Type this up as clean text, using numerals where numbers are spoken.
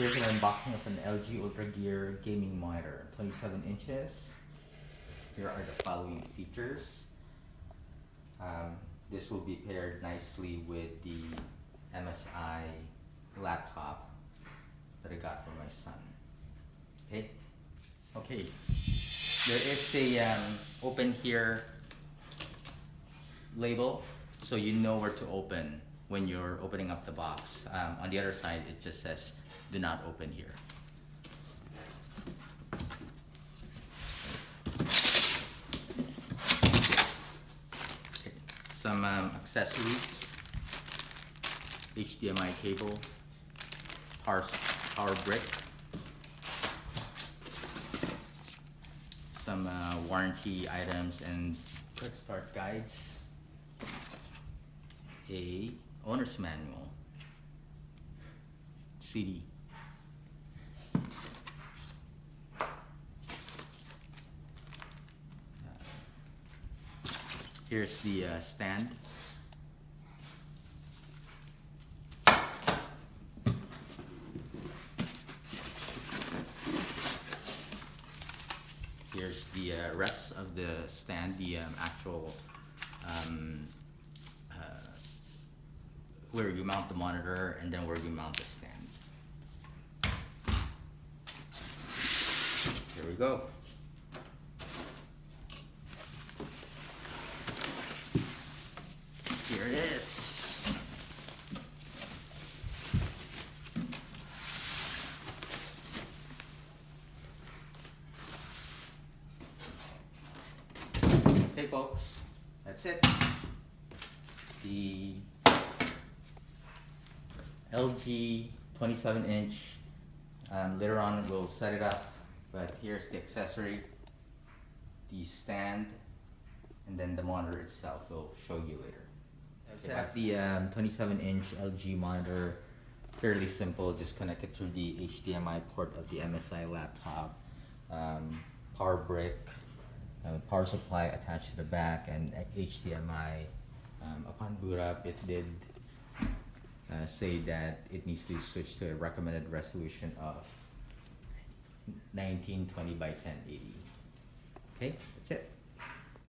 Here's an unboxing of an LG Ultra Gear gaming monitor, 27 inches. Here are the following features. This will be paired nicely with the MSI laptop that I got for my son. Okay. There is a open here label, so you know where to open when you're opening up the box. On the other side, it just says, do not open here. Okay. Some accessories, HDMI cable, power brick, some warranty items and quick start guides, a owner's manual, CD, here's the stand, here's the rest of the stand, the actual where you mount the monitor and then where you mount the stand. Here we go. Here it is. Okay folks, that's it. The LG 27-inch, later on we'll set it up, but here's the accessory, the stand, and then the monitor itself. We'll show you later. Set the 27-inch LG monitor, fairly simple, just connect it through the HDMI port of the MSI laptop, power brick, power supply attached to the back, and HDMI. Upon boot up, it did say that it needs to switch to a recommended resolution of 1920 by 1080. Okay, that's it.